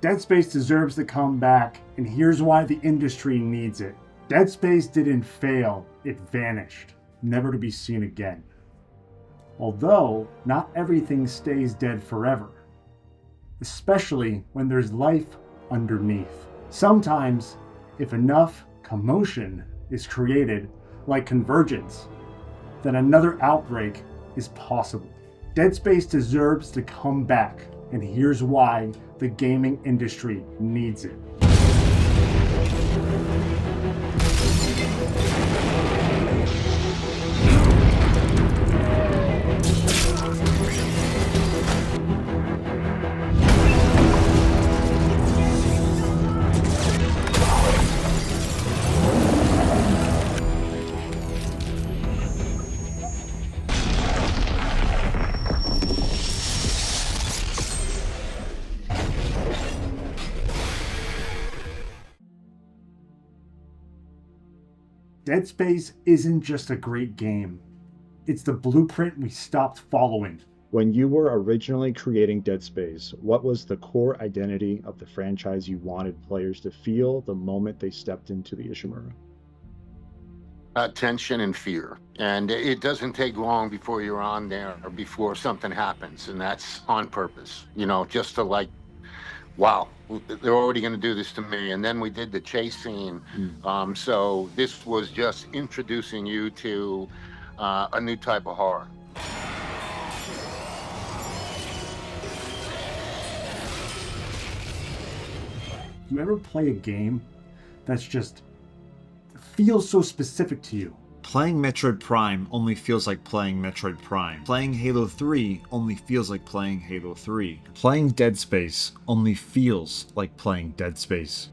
Dead Space deserves to come back, and here's why the industry needs it. Dead Space didn't fail, it vanished, never to be seen again. Although, not everything stays dead forever, especially when there's life underneath. Sometimes, if enough commotion is created, like Convergence, then another outbreak is possible. Dead Space deserves to come back, and here's why the gaming industry needs it. Dead Space isn't just a great game. It's the blueprint we stopped following. When you were originally creating Dead Space, what was the core identity of the franchise you wanted players to feel the moment they stepped into the Ishimura? Tension and fear. And it doesn't take long before you're on there or before something happens. And that's on purpose, just to like, wow, they're already going to do this to me. And then we did the chase scene. So this was just introducing you to a new type of horror. You ever play a game that's just feels so specific to you? Playing Metroid Prime only feels like playing Metroid Prime. Playing Halo 3 only feels like playing Halo 3. Playing Dead Space only feels like playing Dead Space.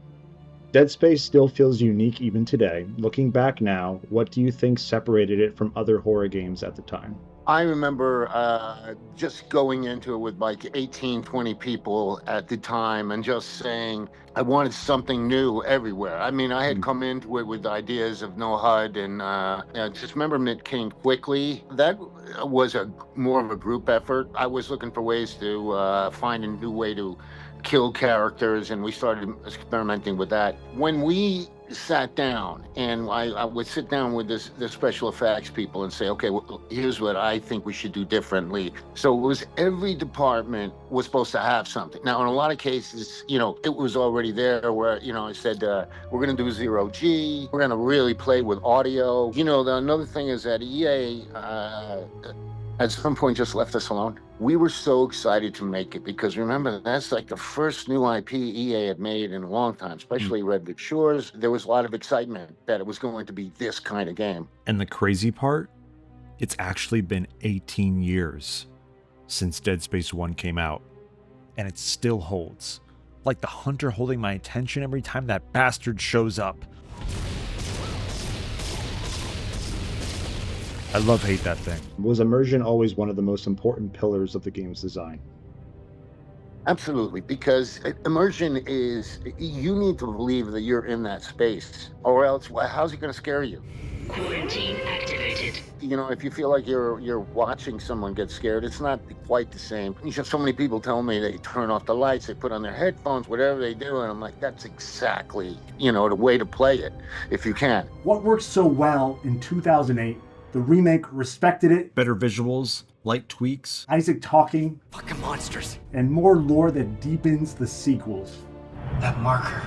Dead Space still feels unique even today. Looking back now, what do you think separated it from other horror games at the time? I remember just going into it with like 18, 20 people at the time and just saying I wanted something new everywhere. I mean, I had come into it with ideas of no HUD and just remember it came quickly. That was more of a group effort. I was looking for ways to find a new way to kill characters, and we started experimenting with that. When we sat down, and I would sit down with the special effects people and say, okay, well, here's what I think we should do differently. So it was every department was supposed to have something. Now, in a lot of cases, it was already there where, I said, we're going to do 0G. We're going to really play with audio. Another thing is that EA, at some point just left us alone. We were so excited to make it because remember, that's like the first new IP EA had made in a long time, especially Red Dead Shores. There was a lot of excitement that it was going to be this kind of game. And the crazy part, it's actually been 18 years since Dead Space 1 came out, and it still holds. Like the hunter holding my attention every time that bastard shows up. I hate that thing. Was immersion always one of the most important pillars of the game's design? Absolutely, because immersion is, you need to believe that you're in that space, or else, how's it going to scare you? Quarantine activated. If you feel like you're watching someone get scared, it's not quite the same. You have so many people tell me they turn off the lights, they put on their headphones, whatever they do, and I'm like, that's exactly, the way to play it, if you can. What worked so well in 2008, the remake respected it. Better visuals, light tweaks, Isaac talking, fucking monsters, and more lore that deepens the sequels. That marker,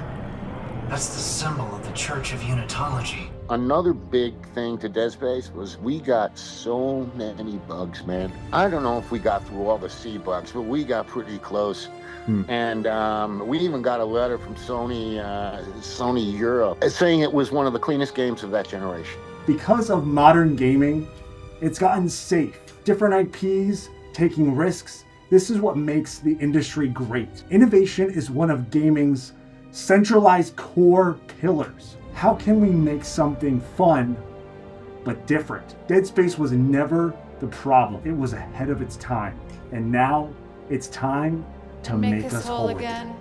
that's the symbol of the Church of Unitology. Another big thing to Dead Space was we got so many bugs, man. I don't know if we got through all the C bugs, but we got pretty close. And we even got a letter from Sony Europe saying it was one of the cleanest games of that generation. Because of modern gaming, it's gotten safe. Different IPs, taking risks. This is what makes the industry great. Innovation is one of gaming's centralized core pillars. How can we make something fun, but different? Dead Space was never the problem. It was ahead of its time. And now it's time to make us whole again.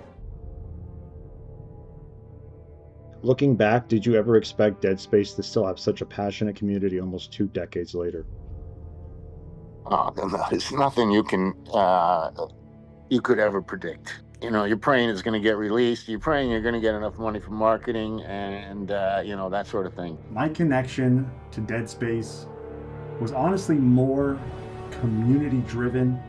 Looking back, did you ever expect Dead Space to still have such a passionate community almost 2 decades later? Oh, there's nothing you could ever predict. you're praying it's going to get released. You're praying you're going to get enough money for marketing and that sort of thing. My connection to Dead Space was honestly more community-driven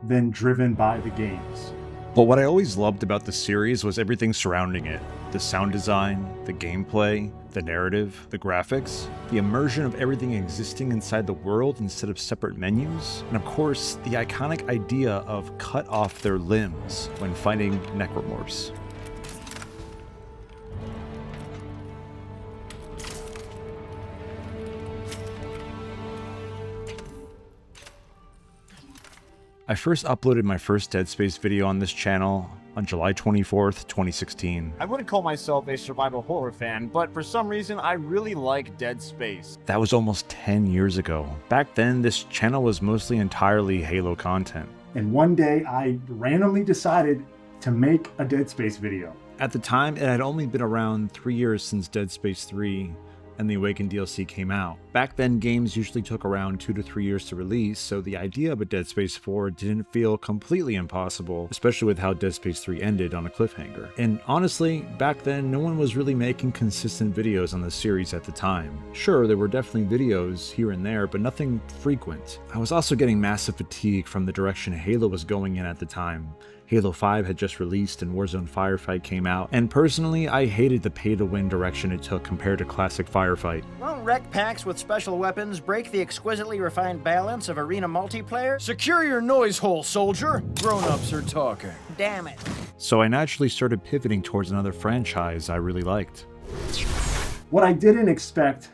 than driven by the games. But what I always loved about the series was everything surrounding it. The sound design, the gameplay, the narrative, the graphics, the immersion of everything existing inside the world instead of separate menus, and of course, the iconic idea of cut off their limbs when fighting necromorphs. I first uploaded my first Dead Space video on this channel on July 24th, 2016. I wouldn't call myself a survival horror fan, but for some reason I really like Dead Space. That was almost 10 years ago. Back then, this channel was mostly entirely Halo content. And one day I randomly decided to make a Dead Space video. At the time, it had only been around 3 years since Dead Space 3 and the Awakened DLC came out. Back then, games usually took around 2 to 3 years to release, so the idea of a Dead Space 4 didn't feel completely impossible, especially with how Dead Space 3 ended on a cliffhanger. And honestly, back then, no one was really making consistent videos on the series at the time. Sure, there were definitely videos here and there, but nothing frequent. I was also getting massive fatigue from the direction Halo was going in at the time. Halo 5 had just released and Warzone Firefight came out, and personally, I hated the pay-to-win direction it took compared to classic Firefight. Won't wreck packs with special weapons break the exquisitely refined balance of arena multiplayer? Secure your noise hole, soldier! Grown-ups are talking. Damn it. So I naturally started pivoting towards another franchise I really liked. What I didn't expect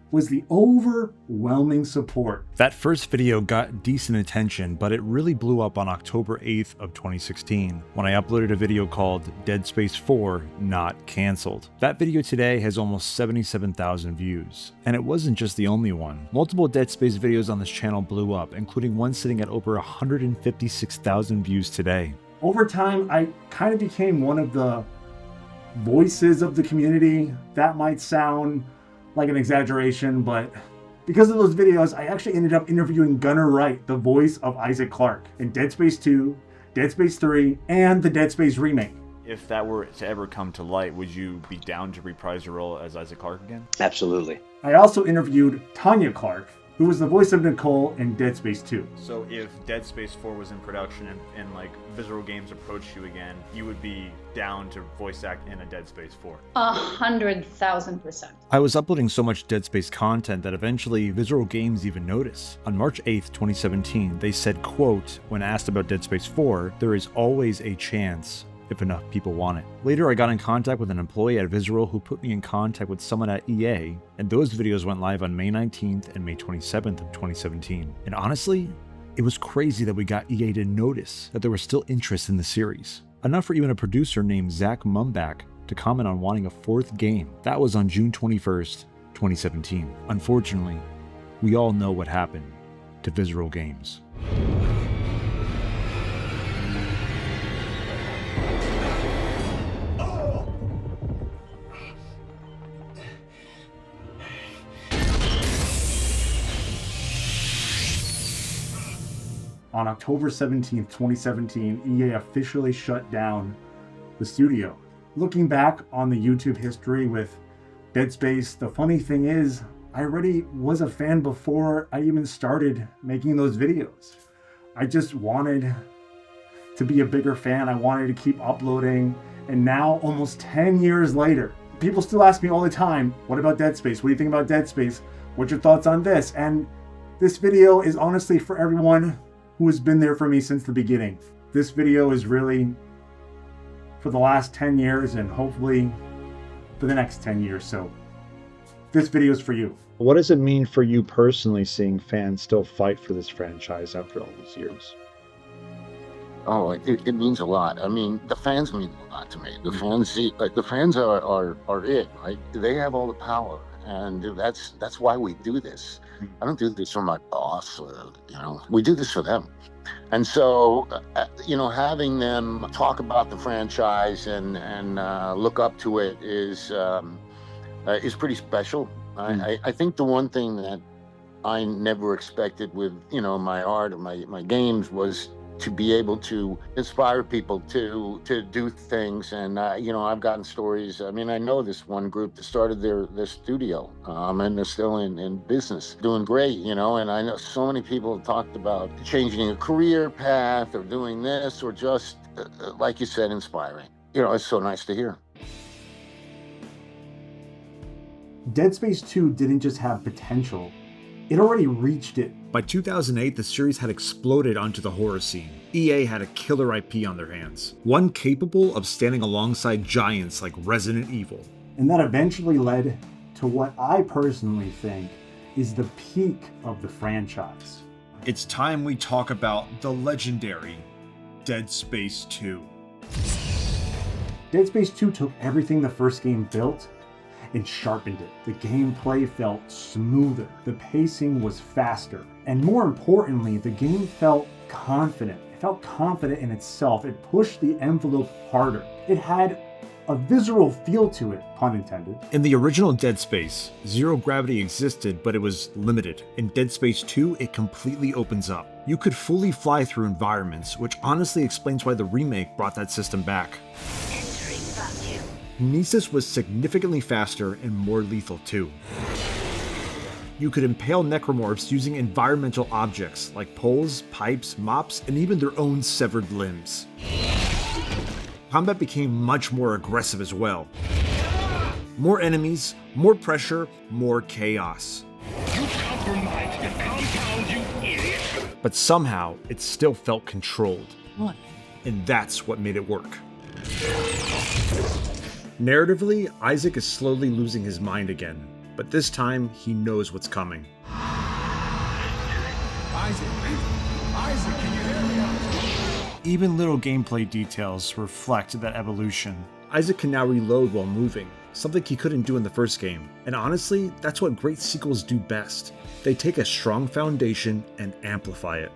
was the overwhelming support. That first video got decent attention, but it really blew up on October 8th of 2016 when I uploaded a video called Dead Space 4 Not Cancelled. That video today has almost 77,000 views. And it wasn't just the only one. Multiple Dead Space videos on this channel blew up, including one sitting at over 156,000 views today. Over time, I kind of became one of the voices of the community. That might sound like an exaggeration, but because of those videos, I actually ended up interviewing Gunner Wright, the voice of Isaac Clarke, in Dead Space 2, Dead Space 3, and the Dead Space remake. If that were to ever come to light, would you be down to reprise your role as Isaac Clarke again? Absolutely. I also interviewed Tanya Clarke, who was the voice of Nicole in Dead Space 2. So if Dead Space 4 was in production and like Visceral Games approached you again, you would be down to voice act in a Dead Space 4? 100,000%. I was uploading so much Dead Space content that eventually Visceral Games even noticed. On March 8th, 2017, they said, quote, when asked about Dead Space 4, there is always a chance if enough people want it. Later, I got in contact with an employee at Visceral who put me in contact with someone at EA, and those videos went live on May 19th and May 27th of 2017. And honestly, it was crazy that we got EA to notice that there was still interest in the series. Enough for even a producer named Zach Mumbach to comment on wanting a fourth game. That was on June 21st, 2017. Unfortunately, we all know what happened to Visceral Games. On October 17th, 2017, EA officially shut down the studio. Looking back on the YouTube history with Dead Space, the funny thing is, I already was a fan before I even started making those videos. I just wanted to be a bigger fan. I wanted to keep uploading. And now, almost 10 years later, people still ask me all the time, what about Dead Space? What do you think about Dead Space? What's your thoughts on this? And this video is honestly for everyone who has been there for me since the beginning. This video is really for the last 10 years and hopefully for the next 10 years. So this video is for you. What does it mean for you personally seeing fans still fight for this franchise after all these years? Oh, it means a lot. I mean, the fans mean a lot to me. The fans are it, right? They have all the power, and that's why we do this. I don't do this for my boss, we do this for them. And so, having them talk about the franchise and look up to it is pretty special. I think the one thing that I never expected with, my art or my games was to be able to inspire people to do things. And I've gotten stories. I mean, I know this one group that started their studio, and they're still in business, doing great, and I know so many people have talked about changing a career path or doing this, or just like you said, inspiring. It's so nice to hear. Dead Space 2 didn't just have potential, it already reached it. By 2008, the series had exploded onto the horror scene. EA had a killer IP on their hands, one capable of standing alongside giants like Resident Evil. And that eventually led to what I personally think is the peak of the franchise. It's time we talk about the legendary Dead Space 2. Dead Space 2 took everything the first game built and sharpened it. The gameplay felt smoother, the pacing was faster, and more importantly, the game felt confident. It felt confident in itself. It pushed the envelope harder. It had a visceral feel to it, pun intended. In the original Dead Space, zero gravity existed, but it was limited. In Dead Space 2, it completely opens up. You could fully fly through environments, which honestly explains why the remake brought that system back. Nemesis was significantly faster and more lethal too. You could impale necromorphs using environmental objects like poles, pipes, mops, and even their own severed limbs. Combat became much more aggressive as well. More enemies, more pressure, more chaos. You compromised the compound, you idiot! But somehow, it still felt controlled. What? And that's what made it work. Narratively, Isaac is slowly losing his mind again, but this time he knows what's coming. Isaac, can you hear me? Even little gameplay details reflect that evolution. Isaac can now reload while moving, something he couldn't do in the first game. And honestly, that's what great sequels do best. They take a strong foundation and amplify it.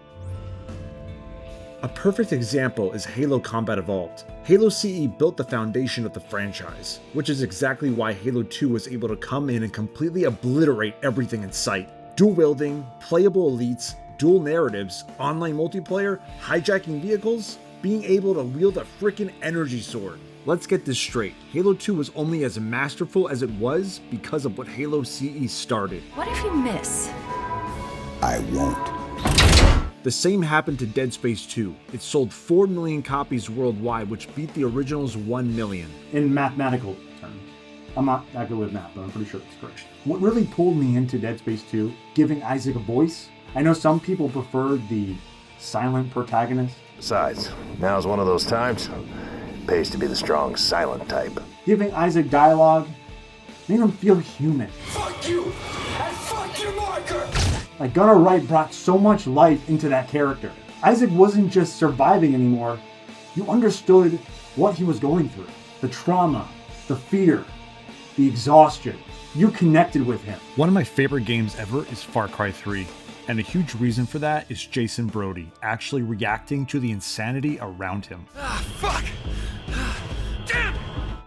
A perfect example is Halo Combat Evolved. Halo CE built the foundation of the franchise, which is exactly why Halo 2 was able to come in and completely obliterate everything in sight. Dual wielding, playable elites, dual narratives, online multiplayer, hijacking vehicles, being able to wield a freaking energy sword. Let's get this straight. Halo 2 was only as masterful as it was because of what Halo CE started. What if you miss? I won't. The same happened to Dead Space 2. It sold 4 million copies worldwide, which beat the original's 1 million. In mathematical terms. I'm not that good with math, but I'm pretty sure that's correct. What really pulled me into Dead Space 2, giving Isaac a voice. I know some people prefer the silent protagonist. Besides, now's one of those times. Pays to be the strong, silent type. Giving Isaac dialogue made him feel human. Fuck you! And fuck your marker! Like Gunner Wright brought so much life into that character. Isaac wasn't just surviving anymore. You understood what he was going through. The trauma, the fear, the exhaustion. You connected with him. One of my favorite games ever is Far Cry 3. And a huge reason for that is Jason Brody actually reacting to the insanity around him. Fuck! Damn!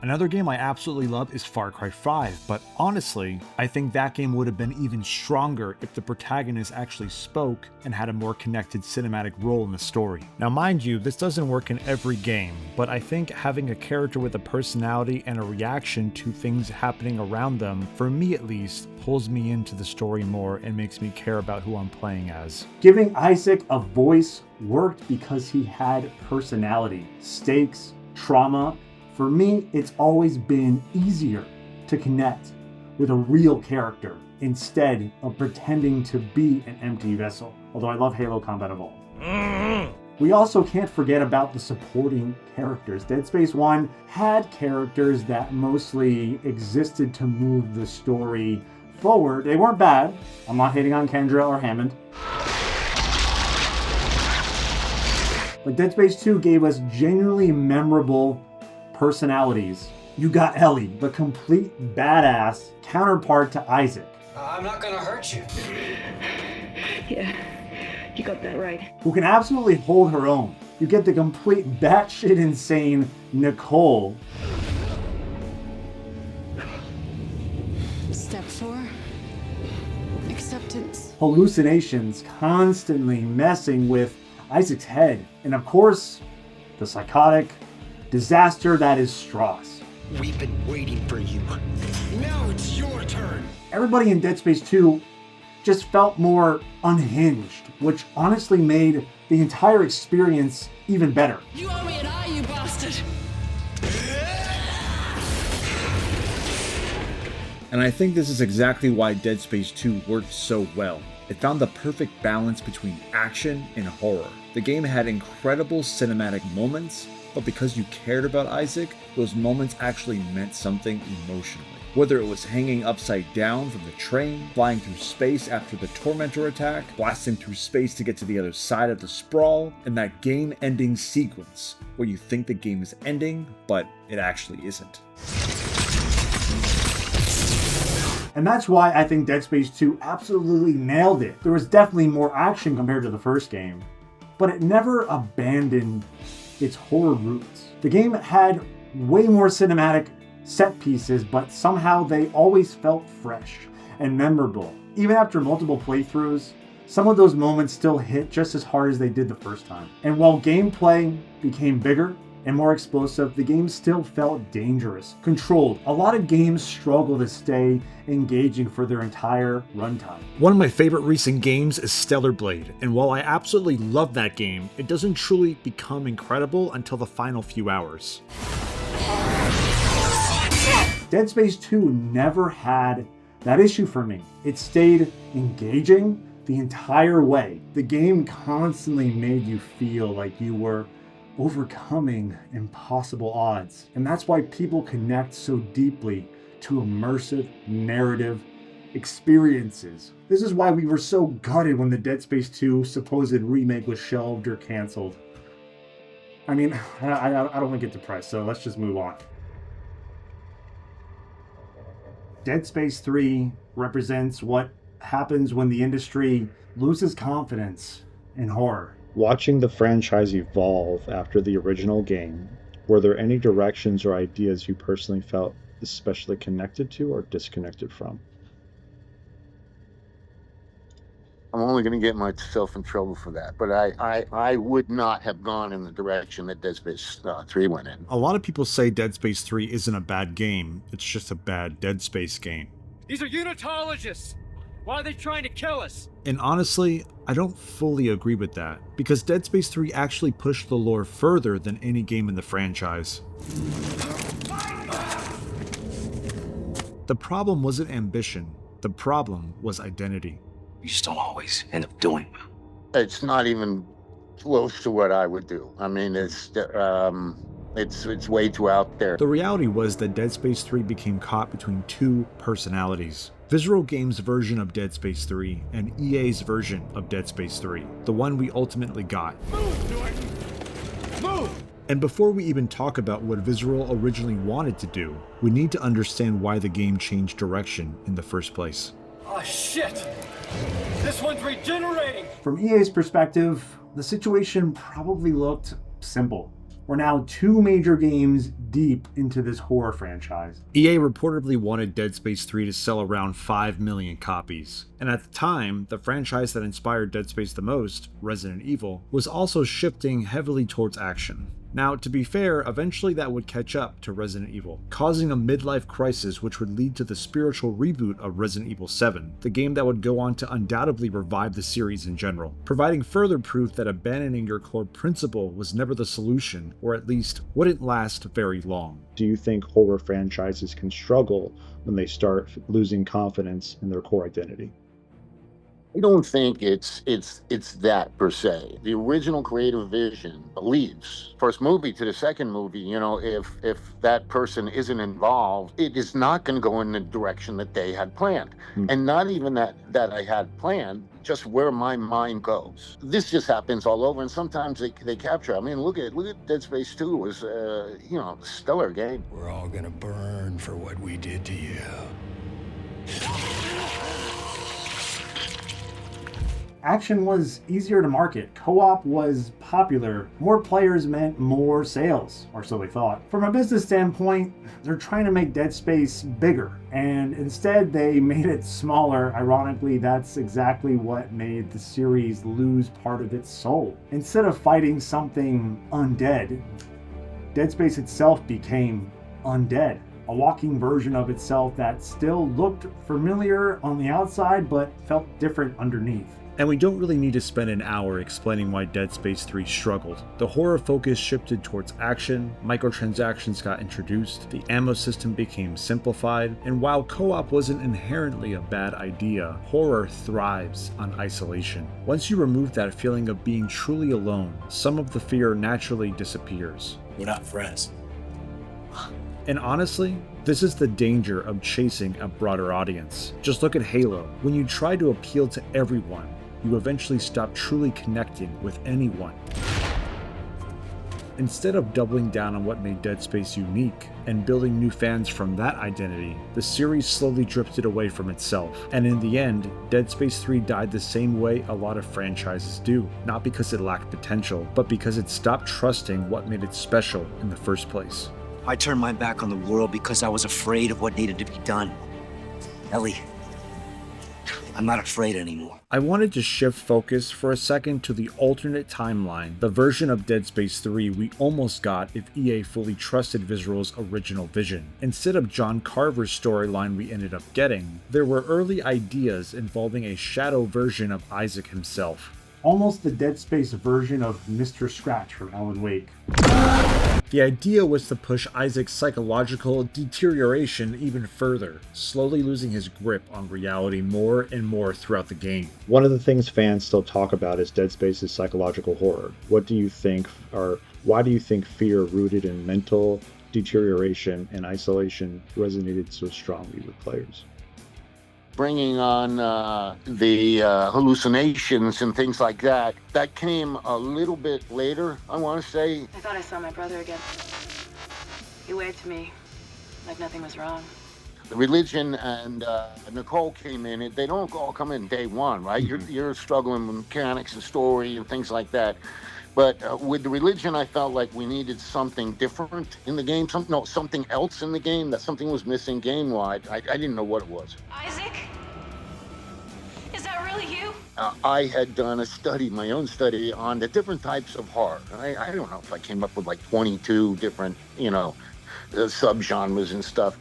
Another game I absolutely love is Far Cry 5, but honestly, I think that game would have been even stronger if the protagonist actually spoke and had a more connected cinematic role in the story. Now mind you, this doesn't work in every game, but I think having a character with a personality and a reaction to things happening around them, for me at least, pulls me into the story more and makes me care about who I'm playing as. Giving Isaac a voice worked because he had personality, stakes, trauma. For me, it's always been easier to connect with a real character instead of pretending to be an empty vessel, although I love Halo Combat Evolved. We also can't forget about the supporting characters. Dead Space 1 had characters that mostly existed to move the story forward. They weren't bad. I'm not hating on Kendra or Hammond. But Dead Space 2 gave us genuinely memorable personalities. You got Ellie, the complete badass counterpart to Isaac. I'm not gonna hurt you. Yeah, you got that right. Who can absolutely hold her own. You get the complete batshit insane Nicole. Step 4. Acceptance. Hallucinations constantly messing with Isaac's head, and of course, the psychotic disaster that is Strauss. We've been waiting for you. Now it's your turn. Everybody in Dead Space 2 just felt more unhinged, which honestly made the entire experience even better. You owe me an eye, you bastard! And I think this is exactly why Dead Space 2 worked so well. It found the perfect balance between action and horror. The game had incredible cinematic moments, but because you cared about Isaac, those moments actually meant something emotionally. Whether it was hanging upside down from the train, flying through space after the Tormentor attack, blasting through space to get to the other side of the sprawl, and that game-ending sequence where you think the game is ending, but it actually isn't. And that's why I think Dead Space 2 absolutely nailed it. There was definitely more action compared to the first game, but it never abandoned its horror roots. The game had way more cinematic set pieces, but somehow they always felt fresh and memorable. Even after multiple playthroughs, some of those moments still hit just as hard as they did the first time. And while gameplay became bigger and more explosive, the game still felt dangerous, controlled. A lot of games struggle to stay engaging for their entire runtime. One of my favorite recent games is Stellar Blade, and while I absolutely love that game, it doesn't truly become incredible until the final few hours. Dead Space 2 never had that issue for me. It stayed engaging the entire way. The game constantly made you feel like you were overcoming impossible odds. And that's why people connect so deeply to immersive narrative experiences. This is why we were so gutted when the Dead Space 2 supposed remake was shelved or canceled. I mean, I don't want to get depressed, so let's just move on. Dead Space 3 represents what happens when the industry loses confidence in horror. Watching the franchise evolve after the original game, were there any directions or ideas you personally felt especially connected to or disconnected from? I'm only going to get myself in trouble for that, but I would not have gone in the direction that Dead Space 3 went in. A lot of people say Dead Space 3 isn't a bad game, it's just a bad Dead Space game. These are unitologists! Why are they trying to kill us? And honestly, I don't fully agree with that, because Dead Space 3 actually pushed the lore further than any game in the franchise. The problem wasn't ambition, the problem was identity. You just don't always end up doing well. It's not even close to what I would do. I mean, it's way too out there. The reality was that Dead Space 3 became caught between two personalities. Visceral Games' version of Dead Space 3 and EA's version of Dead Space 3, the one we ultimately got. Move! And before we even talk about what Visceral originally wanted to do, we need to understand why the game changed direction in the first place. Oh shit! This one's regenerating! From EA's perspective, the situation probably looked simple. We're now 2 major games deep into this horror franchise. EA reportedly wanted Dead Space 3 to sell around 5 million copies. And at the time, the franchise that inspired Dead Space the most, Resident Evil, was also shifting heavily towards action. Now, to be fair, eventually that would catch up to Resident Evil, causing a midlife crisis which would lead to the spiritual reboot of Resident Evil 7, the game that would go on to undoubtedly revive the series in general, providing further proof that abandoning your core principle was never the solution, or at least wouldn't last very long. Do you think horror franchises can struggle when they start losing confidence in their core identity? I don't think it's that per se. The original creative vision leads first movie to the second movie. You know, if that person isn't involved, it is not going to go in the direction that they had planned, and not even that I had planned. Just where my mind goes. This just happens all over, and sometimes they capture. I mean, look at Dead Space 2 was a stellar game. We're all gonna burn for what we did to you. Action was easier to market, co-op was popular, more players meant more sales, or so they thought. From a business standpoint, they're trying to make Dead Space bigger, and instead they made it smaller. Ironically, that's exactly what made the series lose part of its soul. Instead of fighting something undead, Dead Space itself became undead. A walking version of itself that still looked familiar on the outside but felt different underneath. And we don't really need to spend an hour explaining why Dead Space 3 struggled. The horror focus shifted towards action, microtransactions got introduced, the ammo system became simplified, and while co-op wasn't inherently a bad idea, horror thrives on isolation. Once you remove that feeling of being truly alone, some of the fear naturally disappears. We're not friends. And honestly, this is the danger of chasing a broader audience. Just look at Halo. When you try to appeal to everyone, you eventually stop truly connecting with anyone. Instead of doubling down on what made Dead Space unique and building new fans from that identity, the series slowly drifted away from itself. And in the end, Dead Space 3 died the same way a lot of franchises do. Not because it lacked potential, but because it stopped trusting what made it special in the first place. I turned my back on the world because I was afraid of what needed to be done. Ellie, I'm not afraid anymore. I wanted to shift focus for a second to the alternate timeline, the version of Dead Space 3 we almost got if EA fully trusted Visceral's original vision. Instead of John Carver's storyline we ended up getting, there were early ideas involving a shadow version of Isaac himself. Almost the Dead Space version of Mr. Scratch from Alan Wake. The idea was to push Isaac's psychological deterioration even further, slowly losing his grip on reality more and more throughout the game. One of the things fans still talk about is Dead Space's psychological horror. What do you think, or why do you think fear rooted in mental deterioration and isolation resonated so strongly with players? Bringing on the hallucinations and things like that, that came a little bit later, I want to say. I thought I saw my brother again. He waved to me like nothing was wrong. The religion and Nicole came in. They don't all come in day one, right? You're struggling with mechanics and story and things like that. But with the religion, I felt like we needed something different in the game, something else in the game, that something was missing game-wide. I didn't know what it was. Isaac? Is that really you? I had done a study, my own study, on the different types of horror. I don't know if I came up with like 22 different, subgenres and stuff.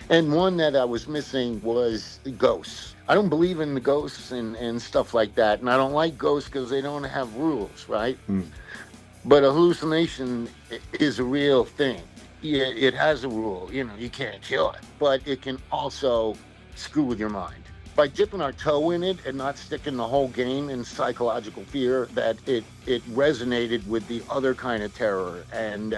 And one that I was missing was ghosts. I don't believe in the ghosts and stuff like that. And I don't like ghosts because they don't have rules, right? But a hallucination is a real thing. Yeah, it has a rule. You can't kill it. But it can also screw with your mind. By dipping our toe in it and not sticking the whole game in psychological fear, that it resonated with the other kind of terror, and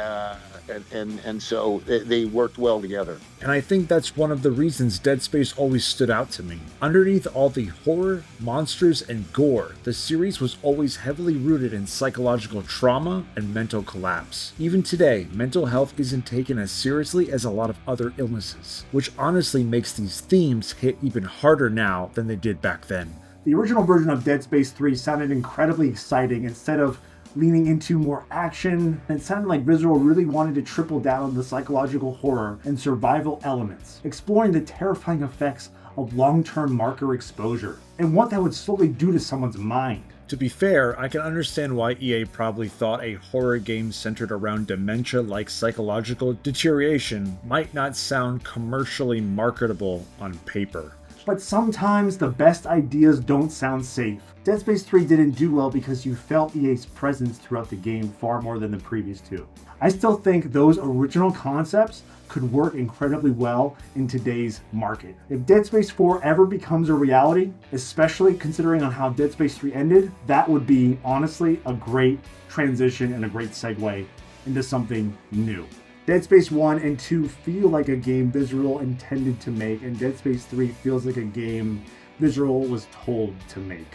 so they worked well together. And I think that's one of the reasons Dead Space always stood out to me. Underneath all the horror, monsters, and gore, the series was always heavily rooted in psychological trauma and mental collapse. Even today, mental health isn't taken as seriously as a lot of other illnesses, which honestly makes these themes hit even harder now than they did back then. The original version of Dead Space 3 sounded incredibly exciting. Instead of leaning into more action, it sounded like Visceral really wanted to triple down on the psychological horror and survival elements, exploring the terrifying effects of long-term marker exposure, and what that would slowly do to someone's mind. To be fair, I can understand why EA probably thought a horror game centered around dementia-like psychological deterioration might not sound commercially marketable on paper. But sometimes the best ideas don't sound safe. Dead Space 3 didn't do well because you felt EA's presence throughout the game far more than the previous two. I still think those original concepts could work incredibly well in today's market. If Dead Space 4 ever becomes a reality, especially considering on how Dead Space 3 ended, that would be honestly a great transition and a great segue into something new. Dead Space 1 and 2 feel like a game Visceral intended to make, and Dead Space 3 feels like a game Visceral was told to make.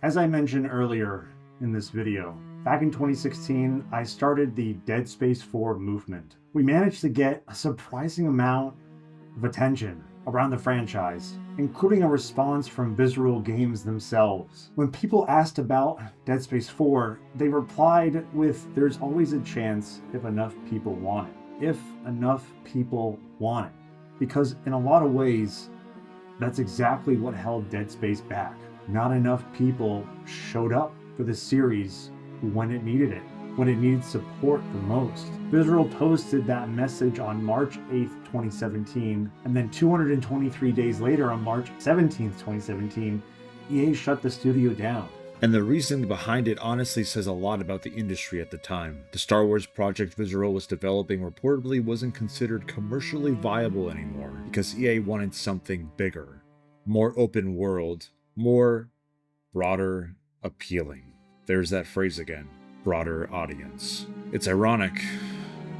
As I mentioned earlier in this video, back in 2016, I started the Dead Space 4 movement. We managed to get a surprising amount of attention around the franchise, including a response from Visceral Games themselves. When people asked about Dead Space 4, they replied with, "There's always a chance if enough people want it." If enough people want it. Because in a lot of ways, that's exactly what held Dead Space back. Not enough people showed up for the series when it needed it, when it needed support the most. Visceral posted that message on March 8th, 2017, and then 223 days later on March 17th, 2017, EA shut the studio down. And the reasoning behind it honestly says a lot about the industry at the time. The Star Wars project Visceral was developing reportedly wasn't considered commercially viable anymore because EA wanted something bigger, more open world, more broader appealing. There's that phrase again, broader audience. It's ironic.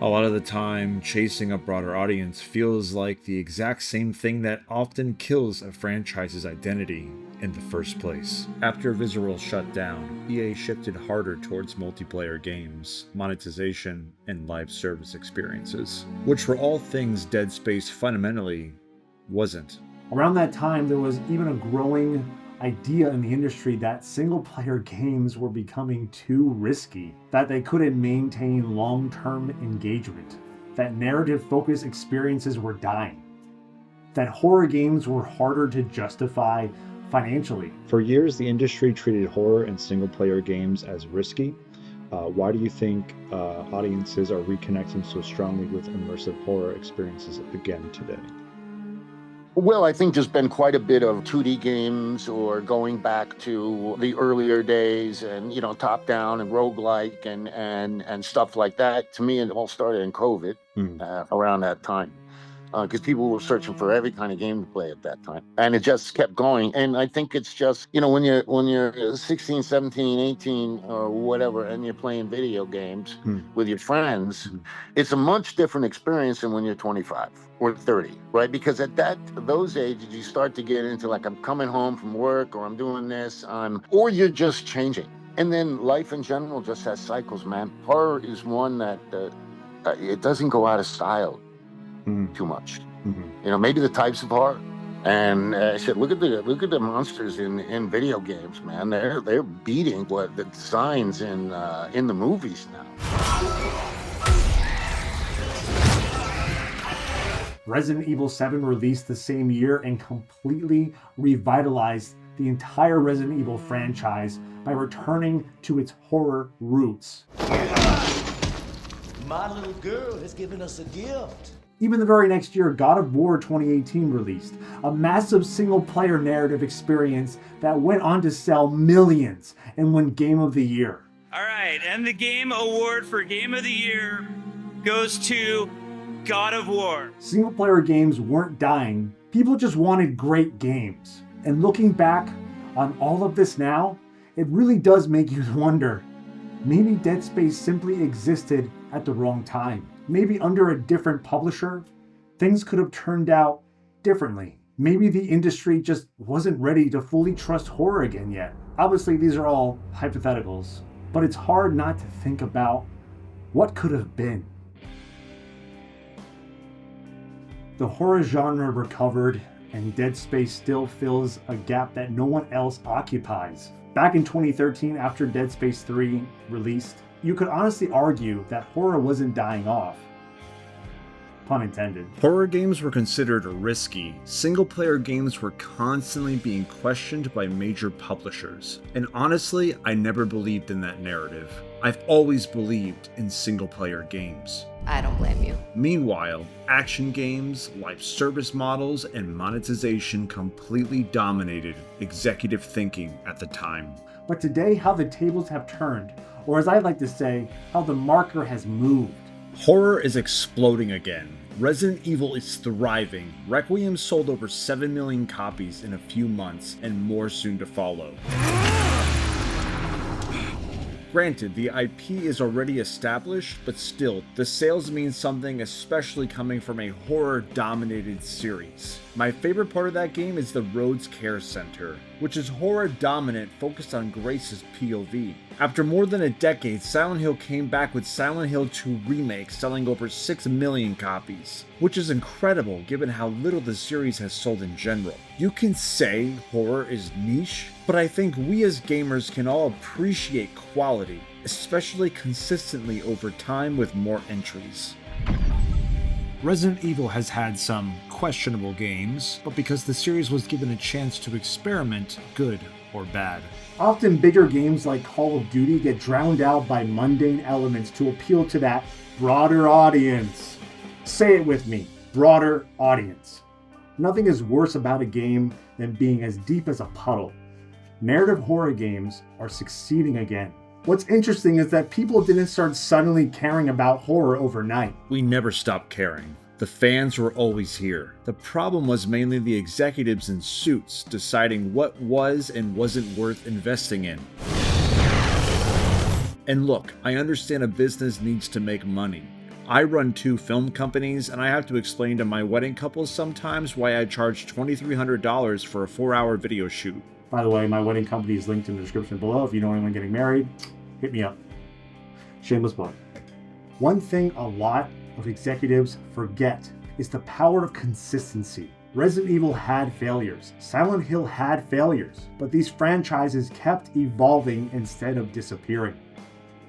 A lot of the time, chasing a broader audience feels like the exact same thing that often kills a franchise's identity in the first place. After Visceral shut down, EA shifted harder towards multiplayer games, monetization, and live service experiences, which were all things Dead Space fundamentally wasn't. Around that time, there was even a growing idea in the industry that single-player games were becoming too risky, that they couldn't maintain long-term engagement, that narrative-focused experiences were dying, that horror games were harder to justify financially. For years, the industry treated horror and single-player games as risky. Why do you think audiences are reconnecting so strongly with immersive horror experiences again today? Well, I think there's been quite a bit of 2D games or going back to the earlier days and, top down and roguelike and stuff like that. To me, it all started in COVID around that time. Because people were searching for every kind of game to play at that time. And it just kept going. And I think it's just, when you're 16, 17, 18 or whatever, and you're playing video games with your friends, it's a much different experience than when you're 25 or 30, right? Because at those ages, you start to get into like, I'm coming home from work or I'm doing this, or you're just changing. And then life in general just has cycles, man. Horror is one that it doesn't go out of style too much. Maybe the types of horror. And shit, look at the monsters in video games, man. They're beating what the designs in the movies now. Resident Evil 7 released the same year and completely revitalized the entire Resident Evil franchise by returning to its horror roots. My little girl has given us a gift. Even the very next year, God of War 2018 released, a massive single-player narrative experience that went on to sell millions and win Game of the Year. All right, and the Game Award for Game of the Year goes to God of War. Single-player games weren't dying. People just wanted great games. And looking back on all of this now, it really does make you wonder, maybe Dead Space simply existed at the wrong time. Maybe under a different publisher, things could have turned out differently. Maybe the industry just wasn't ready to fully trust horror again yet. Obviously, these are all hypotheticals, but it's hard not to think about what could have been. The horror genre recovered, and Dead Space still fills a gap that no one else occupies. Back in 2013, after Dead Space 3 released, you could honestly argue that horror wasn't dying off. Pun intended. Horror games were considered risky. Single-player games were constantly being questioned by major publishers. And honestly, I never believed in that narrative. I've always believed in single-player games. I don't blame you. Meanwhile, action games, live service models, and monetization completely dominated executive thinking at the time. But today, how the tables have turned, or as I like to say, how the marker has moved. Horror is exploding again. Resident Evil is thriving. Requiem sold over 7 million copies in a few months, and more soon to follow. Granted, the IP is already established, but still, the sales mean something, especially coming from a horror-dominated series. My favorite part of that game is the Rhodes Care Center, which is horror-dominant, focused on Grace's POV. After more than a decade, Silent Hill came back with Silent Hill 2 Remake, selling over 6 million copies, which is incredible given how little the series has sold in general. You can say horror is niche, but I think we as gamers can all appreciate quality, especially consistently over time with more entries. Resident Evil has had some questionable games, but because the series was given a chance to experiment, good or bad. Often bigger games like Call of Duty get drowned out by mundane elements to appeal to that broader audience. Say it with me, broader audience. Nothing is worse about a game than being as deep as a puddle. Narrative horror games are succeeding again. What's interesting is that people didn't start suddenly caring about horror overnight. We never stopped caring. The fans were always here. The problem was mainly the executives in suits deciding what was and wasn't worth investing in. And look, I understand a business needs to make money. I run 2 film companies, and I have to explain to my wedding couples sometimes why I charge $2,300 for a 4-hour video shoot. By the way, my wedding company is linked in the description below. If you know anyone getting married, hit me up. Shameless plug. One thing a lot of executives forget is the power of consistency. Resident Evil had failures. Silent Hill had failures, but these franchises kept evolving instead of disappearing.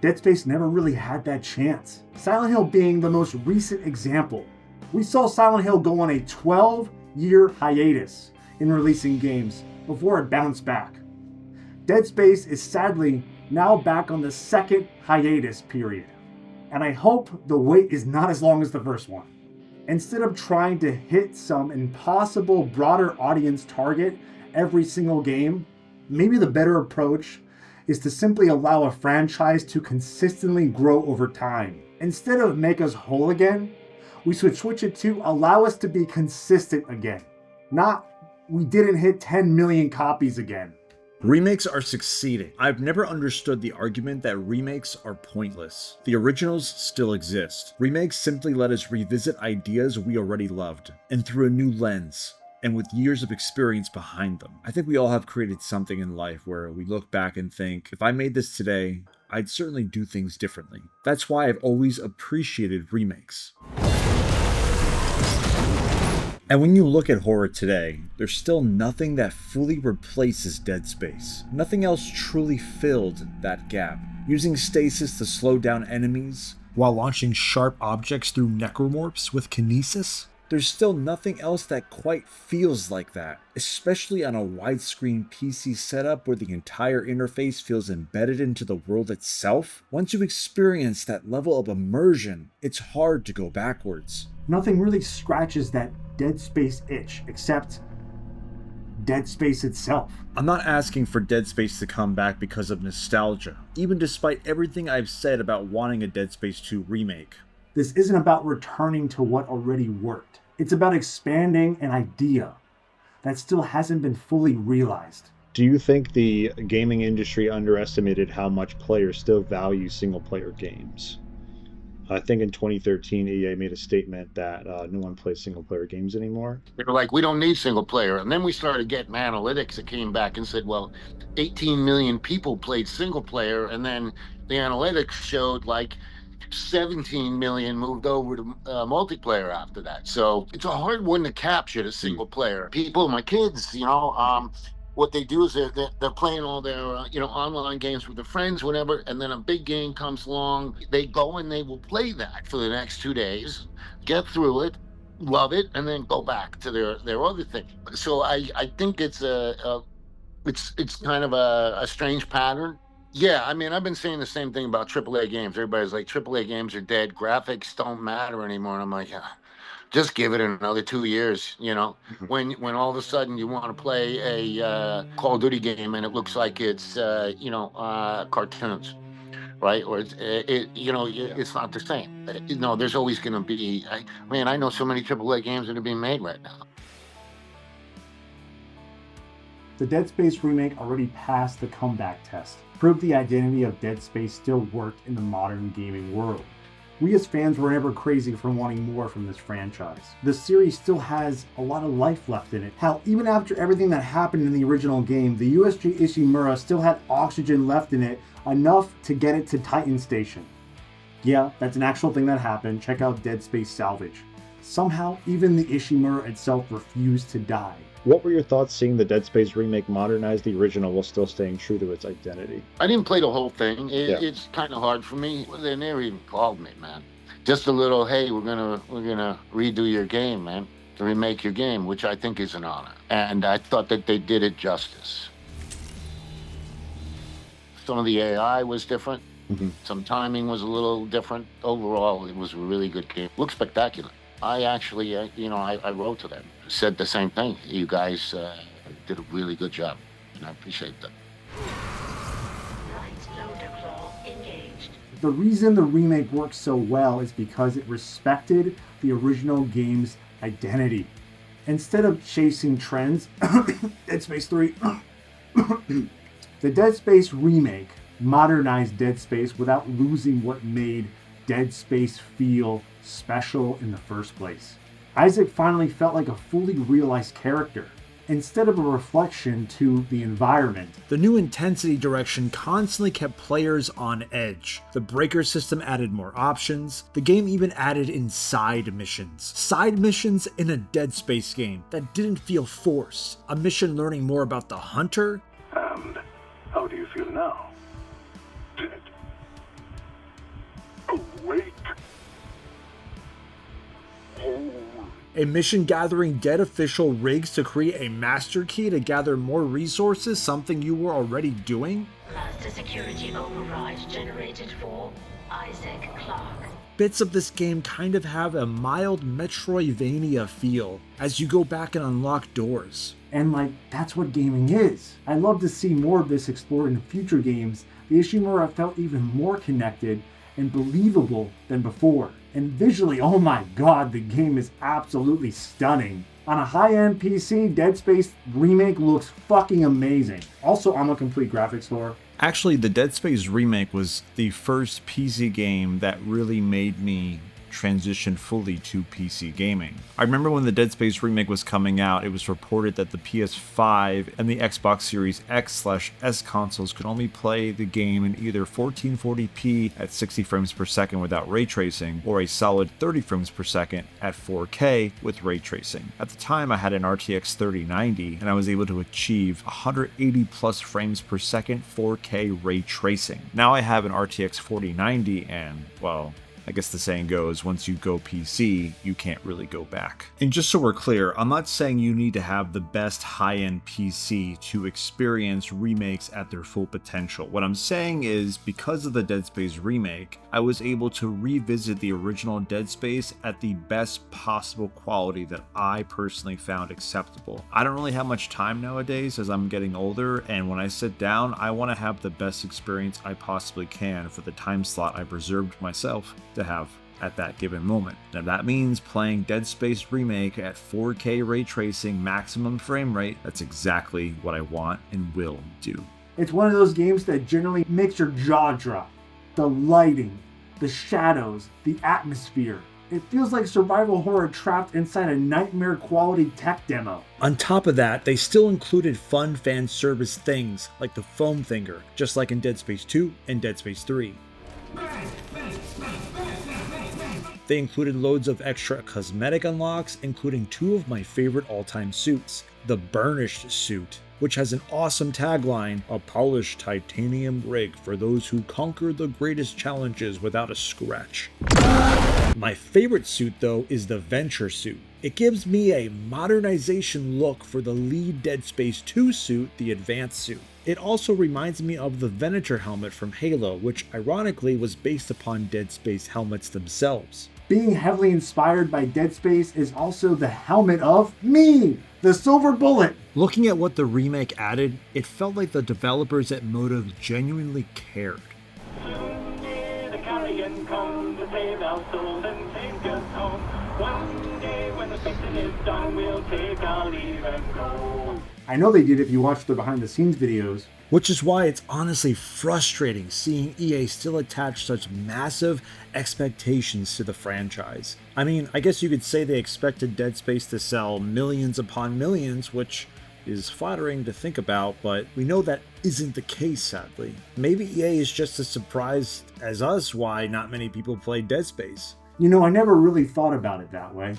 Dead Space never really had that chance. Silent Hill being the most recent example. We saw Silent Hill go on a 12-year hiatus in releasing games before it bounced back. Dead Space is sadly now back on the second hiatus period. And I hope the wait is not as long as the first one. Instead of trying to hit some impossible broader audience target every single game, maybe the better approach is to simply allow a franchise to consistently grow over time. Instead of make us whole again, we should switch it to allow us to be consistent again. Not we didn't hit 10 million copies again. Remakes are succeeding. I've never understood the argument that remakes are pointless. The originals still exist. Remakes simply let us revisit ideas we already loved, and through a new lens, and with years of experience behind them. I think we all have created something in life where we look back and think, if I made this today, I'd certainly do things differently. That's why I've always appreciated remakes. And when you look at horror today, there's still nothing that fully replaces Dead Space. Nothing else truly filled that gap. Using stasis to slow down enemies, while launching sharp objects through necromorphs with kinesis, there's still nothing else that quite feels like that, especially on a widescreen PC setup where the entire interface feels embedded into the world itself. Once you experience that level of immersion, it's hard to go backwards. Nothing really scratches that Dead Space itch except Dead Space itself. I'm not asking for Dead Space to come back because of nostalgia, even despite everything I've said about wanting a Dead Space 2 remake. This isn't about returning to what already worked. It's about expanding an idea that still hasn't been fully realized. Do you think the gaming industry underestimated how much players still value single-player games? I think in 2013, EA made a statement that no one plays single-player games anymore. They were like, we don't need single player. And then we started getting analytics that came back and said, well, 18 million people played single player. And then the analytics showed like 17 million moved over to multiplayer after that. So it's a hard one to capture, the single player. People, my kids, what they do is they're playing all their online games with their friends, whatever, and then a big game comes along. They go and they will play that for the next 2 days, get through it, love it, and then go back to their other thing. So I think it's it's kind of a strange pattern. Yeah, I mean, I've been saying the same thing about AAA games. Everybody's like, AAA games are dead. Graphics don't matter anymore. And I'm like, yeah, just give it another 2 years, when all of a sudden you want to play a Call of Duty game and it looks like it's, cartoons, right? Or it's not the same. There's always going to be, I know so many AAA games that are being made right now. The Dead Space remake already passed the comeback test, proved the identity of Dead Space still worked in the modern gaming world. We as fans were never crazy for wanting more from this franchise. The series still has a lot of life left in it. Hell, even after everything that happened in the original game, the USG Ishimura still had oxygen left in it, enough to get it to Titan Station. Yeah, that's an actual thing that happened. Check out Dead Space Salvage. Somehow, even the Ishimura itself refused to die. What were your thoughts seeing the Dead Space remake modernize the original while still staying true to its identity? I didn't play the whole thing. It's kind of hard for me. They never even called me, man. Just a little, hey, we're gonna redo your game, man, to remake your game, which I think is an honor. And I thought that they did it justice. Some of the AI was different. Some timing was a little different. Overall, it was a really good game. Looked spectacular. I actually, I wrote to them, said the same thing. You guys did a really good job, and I appreciate that. The reason the remake works so well is because it respected the original game's identity. Instead of chasing trends, Dead Space 3, the Dead Space remake modernized Dead Space without losing what made Dead Space feel special in the first place. Isaac finally felt like a fully realized character, instead of a reflection to the environment. The new intensity direction constantly kept players on edge. The breaker system added more options. The game even added in side missions. Side missions in a Dead Space game that didn't feel forced. A mission learning more about the hunter. And how do you feel now? Dead. Awake. Whole. A mission gathering dead official rigs to create a master key to gather more resources, something you were already doing. Master security override generated for Isaac Clarke. Bits of this game kind of have a mild Metroidvania feel as you go back and unlock doors. And that's what gaming is. I'd love to see more of this explored in future games. The Ishimura felt even more connected and believable than before. And visually, oh my god, the game is absolutely stunning. On a high-end PC, Dead Space Remake looks fucking amazing. Also, I'm a complete graphics whore. Actually, the Dead Space Remake was the first PC game that really made me transition fully to PC gaming. I remember when the Dead Space Remake was coming out, it was reported that the PS5 and the Xbox Series X/S consoles could only play the game in either 1440p at 60 frames per second without ray tracing, or a solid 30 frames per second at 4K with ray tracing. At the time, I had an RTX 3090 and I was able to achieve 180 plus frames per second 4K ray tracing. Now I have an RTX 4090 and, well, I guess the saying goes, once you go PC, you can't really go back. And just so we're clear, I'm not saying you need to have the best high-end PC to experience remakes at their full potential. What I'm saying is, because of the Dead Space remake, I was able to revisit the original Dead Space at the best possible quality that I personally found acceptable. I don't really have much time nowadays as I'm getting older, and when I sit down, I want to have the best experience I possibly can for the time slot I reserved myself to have at that given moment. Now that means playing Dead Space Remake at 4K ray tracing maximum frame rate. That's exactly what I want and will do. It's one of those games that generally makes your jaw drop. The lighting, the shadows, the atmosphere. It feels like survival horror trapped inside a nightmare quality tech demo. On top of that, they still included fun fan service things like the foam finger, just like in Dead Space 2 and Dead Space 3. They included loads of extra cosmetic unlocks, including two of my favorite all-time suits. The Burnished suit, which has an awesome tagline, "A polished titanium rig for those who conquer the greatest challenges without a scratch." My favorite suit, though, is the Venture suit. It gives me a modernization look for the lead Dead Space 2 suit, the Advanced suit. It also reminds me of the Venator helmet from Halo, which ironically was based upon Dead Space helmets themselves. Being heavily inspired by Dead Space is also the helmet of me, the Silver Bullet. Looking at what the remake added, it felt like the developers at Motive genuinely cared. Soon may the carrion come to save our souls and take us home. One day when the fixing is done, we'll take our leave and go. I know they did if you watch the behind the scenes videos. Which is why it's honestly frustrating seeing EA still attach such massive expectations to the franchise. I mean, I guess you could say they expected Dead Space to sell millions upon millions, which is flattering to think about, but we know that isn't the case, sadly. Maybe EA is just as surprised as us why not many people play Dead Space. You know, I never really thought about it that way.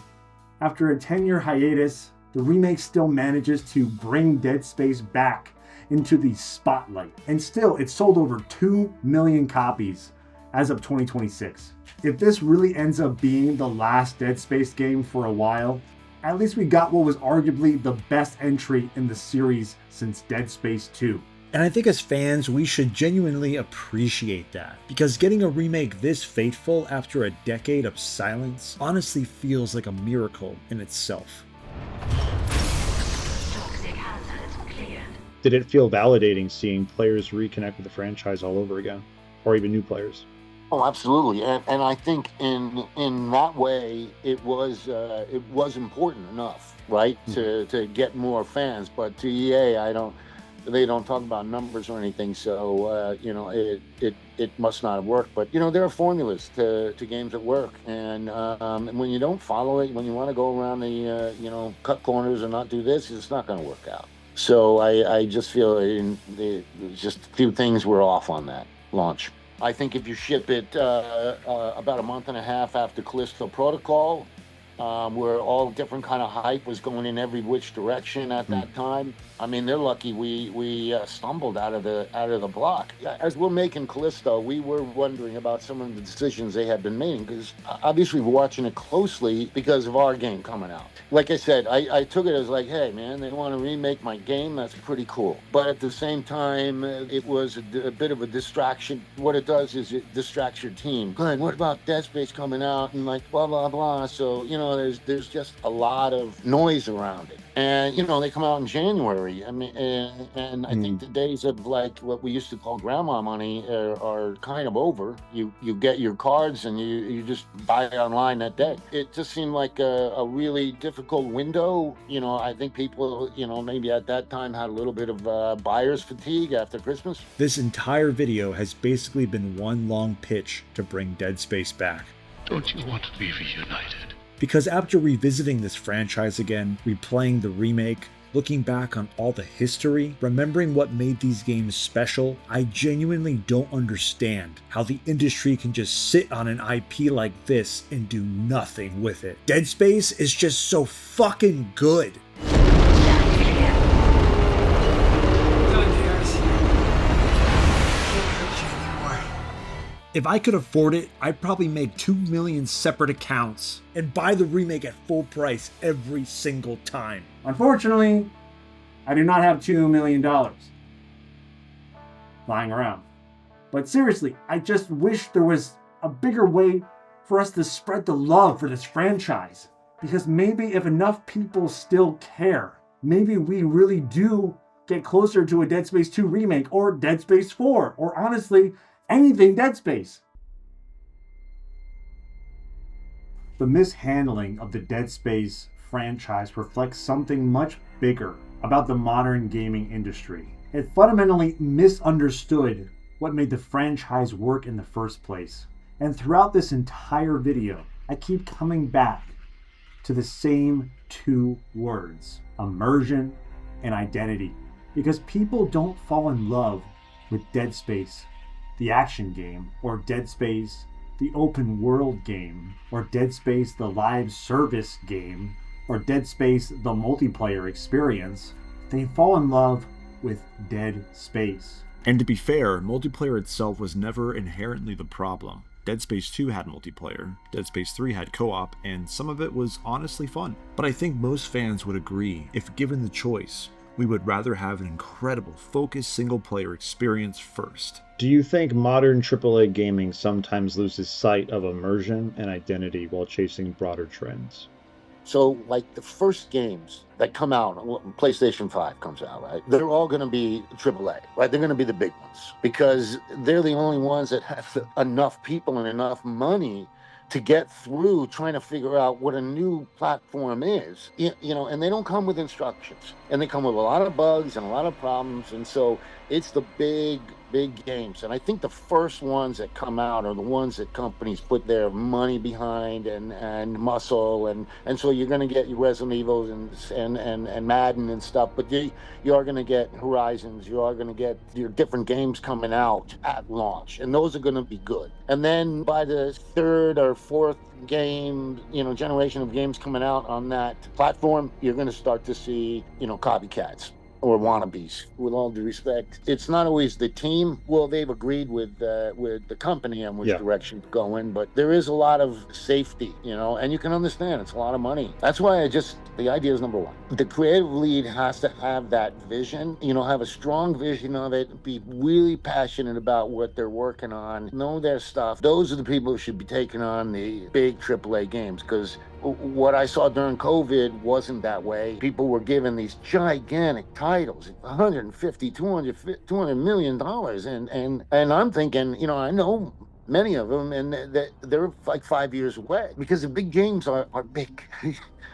After a 10-year hiatus, the remake still manages to bring Dead Space back into the spotlight. And still, it sold over 2 million copies as of 2026. If this really ends up being the last Dead Space game for a while, at least we got what was arguably the best entry in the series since Dead Space 2. And I think as fans, we should genuinely appreciate that, because getting a remake this faithful after a decade of silence honestly feels like a miracle in itself. Did it feel validating seeing players reconnect with the franchise all over again, or even new players? Oh, absolutely, and I think in that way it was important enough, right, to get more fans. But to EA, they don't talk about numbers or anything, so you know, it must not have worked. But you know, there are formulas to games that work, and when you don't follow it, when you want to go around the you know, cut corners and not do this, it's not going to work out. So I just feel just a few things were off on that launch. I think if you ship it about a month and a half after Callisto Protocol, where all different kind of hype was going in every which direction at that time, I mean, they're lucky we stumbled out of the block. As we're making Callisto, we were wondering about some of the decisions they had been making, because obviously we're watching it closely because of our game coming out. Like I said, I took it as like, hey man, they want to remake my game, that's pretty cool. But at the same time, it was a bit of a distraction. What it does is it distracts your team. Glenn, what about Dead Space coming out and like blah blah blah? So you know, there's just a lot of noise around it. And you know, they come out in January. I mean, and I think the days of like what we used to call grandma money are kind of over. You get your cards and you just buy it online that day. It just seemed like a really difficult window. You know, I think people, you know, maybe at that time had a little bit of buyer's fatigue after Christmas. This entire video has basically been one long pitch to bring Dead Space back. Don't you want to be reunited? Because after revisiting this franchise again, replaying the remake, looking back on all the history, remembering what made these games special, I genuinely don't understand how the industry can just sit on an IP like this and do nothing with it. Dead Space is just so fucking good. If I could afford it, I'd probably make 2 million separate accounts and buy the remake at full price every single time. Unfortunately, I do not have $2 million lying around. But seriously, I just wish there was a bigger way for us to spread the love for this franchise. Because maybe if enough people still care, maybe we really do get closer to a Dead Space 2 remake or Dead Space 4, or honestly, anything Dead Space. The mishandling of the Dead Space franchise reflects something much bigger about the modern gaming industry. It fundamentally misunderstood what made the franchise work in the first place. And throughout this entire video, I keep coming back to the same two words: immersion and identity. Because people don't fall in love with Dead Space, the action game, or Dead Space, the open world game, or Dead Space, the live service game, or Dead Space, the multiplayer experience. They fall in love with Dead Space. And to be fair, multiplayer itself was never inherently the problem. Dead Space 2 had multiplayer, Dead Space 3 had co-op, and some of it was honestly fun. But I think most fans would agree, if given the choice, we would rather have an incredible focused single-player experience first. Do you think modern AAA gaming sometimes loses sight of immersion and identity while chasing broader trends? So, like the first games that come out, PlayStation 5 comes out, right? They're all going to be AAA, right? They're going to be the big ones because they're the only ones that have enough people and enough money to get through trying to figure out what a new platform is, and they don't come with instructions, and they come with a lot of bugs and a lot of problems. And so it's the big games. And I think the first ones that come out are the ones that companies put their money behind and muscle. And so you're going to get your Resident Evils and Madden and stuff, but you are going to get Horizons. You are going to get your different games coming out at launch, and those are going to be good. And then by the third or fourth game, generation of games coming out on that platform, you're going to start to see, copycats or wannabes. With all due respect, it's not always the team. Well, they've agreed with the company on which direction to go in, but there is a lot of safety, and you can understand it's a lot of money. That's why the idea is number one. The creative lead has to have that vision, have a strong vision of it, be really passionate about what they're working on, know their stuff. Those are the people who should be taking on the big AAA games, because what I saw during COVID wasn't that way. People were given these gigantic titles, 150, 200 million dollars, and I'm thinking, I know many of them, and they're like 5 years away, because the big games are big.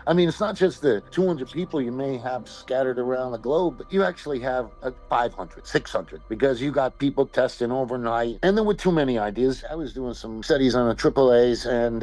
I mean, it's not just the 200 people you may have scattered around the globe, but you actually have 500, 600, because you got people testing overnight, and there were too many ideas. I was doing some studies on the AAAs, and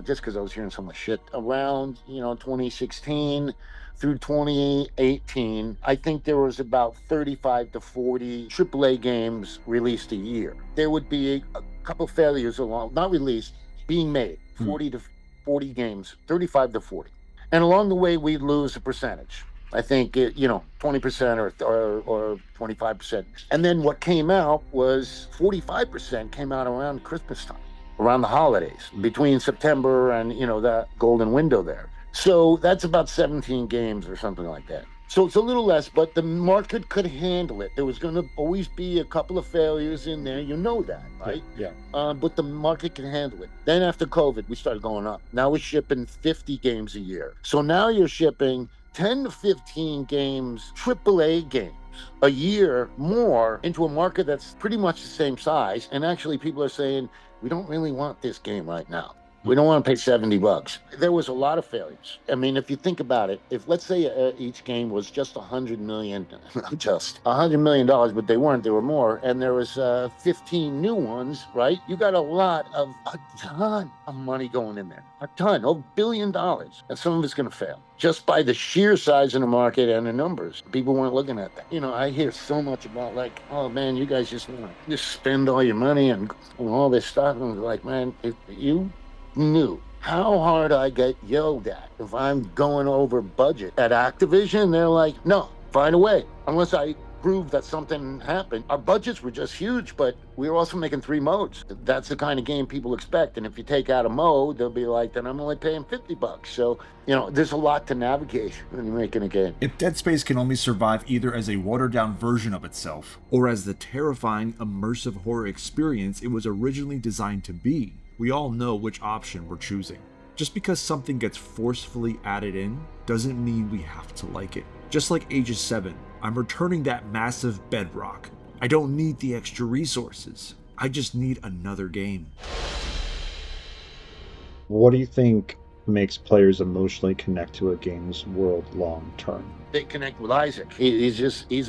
just because I was hearing so much shit around, 2016 through 2018, I think there was about 35 to 40 AAA games released a year. There would be a couple failures along, not released, being made, 40 to 40 games, 35 to 40. And along the way, we'd lose a percentage. I think, 20% or 25%. And then what came out was 45% came out around Christmas time, around the holidays, between September and, that golden window there. So that's about 17 games or something like that. So it's a little less, but the market could handle it. There was going to always be a couple of failures in there. You know that, right? Yeah. But the market can handle it. Then after COVID, we started going up. Now we're shipping 50 games a year. So now you're shipping 10 to 15 games, AAA games, a year more into a market that's pretty much the same size. And actually people are saying, we don't really want this game right now. We don't want to pay $70. There was a lot of failures. I mean, if you think about it, if let's say each game was just $100 million, but they weren't, there were more, and there was 15 new ones, right? You got a ton of money going in there, $1 billion, and some of it's going to fail just by the sheer size of the market and the numbers. People weren't looking at that. I hear so much about like, oh man, you guys just want to just spend all your money and all this stuff, and like, man, if you knew how hard I get yelled at if I'm going over budget at Activision, they're like, no, find a way. Unless I prove that something happened. Our budgets were just huge, but we were also making 3 modes. That's the kind of game people expect. And if you take out a mode, they'll be like, then I'm only paying $50. So, there's a lot to navigate when you're making a game. If Dead Space can only survive either as a watered-down version of itself, or as the terrifying, immersive horror experience it was originally designed to be, we all know which option we're choosing. Just because something gets forcefully added in doesn't mean we have to like it. Just like Aegis 7, I'm returning that massive bedrock. I don't need the extra resources. I just need another game. What do you think makes players emotionally connect to a game's world long term? They connect with Isaac. He's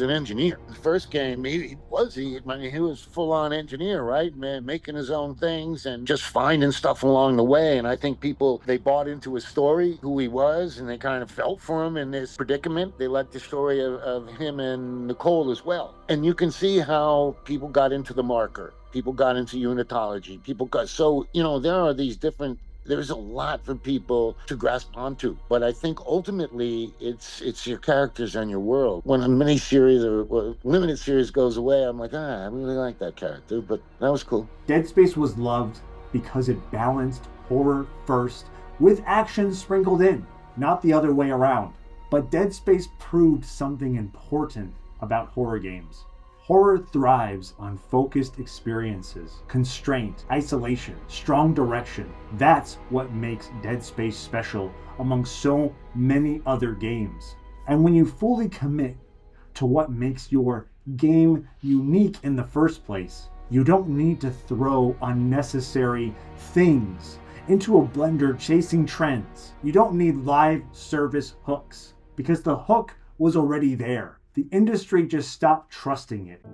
an engineer. The first game, he was full-on engineer, right? Man, making his own things and just finding stuff along the way. And I think they bought into his story, who he was, and they kind of felt for him in this predicament. They liked the story of him and Nicole as well. And you can see how people got into the marker. People got into unitology. There are these different. There's a lot for people to grasp onto, but I think ultimately it's your characters and your world. When a mini-series or limited series goes away, I'm like, I really like that character, but that was cool. Dead Space was loved because it balanced horror first with action sprinkled in, not the other way around. But Dead Space proved something important about horror games. Horror thrives on focused experiences, constraint, isolation, strong direction. That's what makes Dead Space special among so many other games. And when you fully commit to what makes your game unique in the first place, you don't need to throw unnecessary things into a blender chasing trends. You don't need live service hooks because the hook was already there. The industry just stopped trusting it.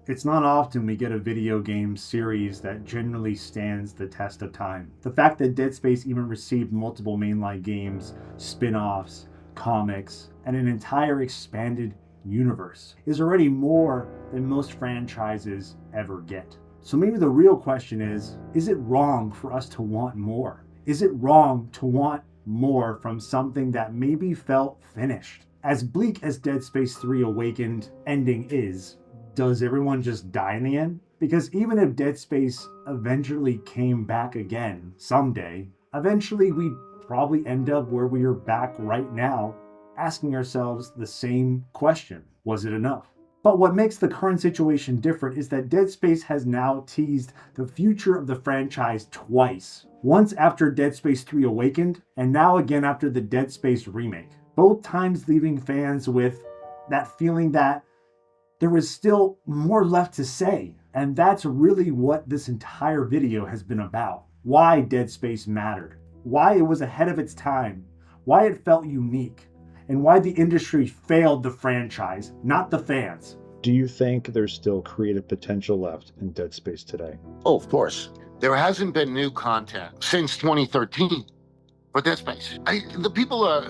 It's not often we get a video game series that generally stands the test of time. The fact that Dead Space even received multiple mainline games, spin-offs, comics, and an entire expanded universe is already more than most franchises ever get. So maybe the real question is it wrong for us to want more? Is it wrong to want more from something that maybe felt finished? As bleak as Dead Space 3 Awakened ending is, does everyone just die in the end? Because even if Dead Space eventually came back again someday, eventually we'd probably end up where we are back right now, asking ourselves the same question. Was it enough? But what makes the current situation different is that Dead Space has now teased the future of the franchise twice. Once after Dead Space 3 Awakened, and now again after the Dead Space remake. Both times leaving fans with that feeling that there was still more left to say. And that's really what this entire video has been about. Why Dead Space mattered. Why it was ahead of its time. Why it felt unique. And why the industry failed the franchise, not the fans. Do you think there's still creative potential left in Dead Space today? Oh, of course. There hasn't been new content since 2013 for Dead Space. The people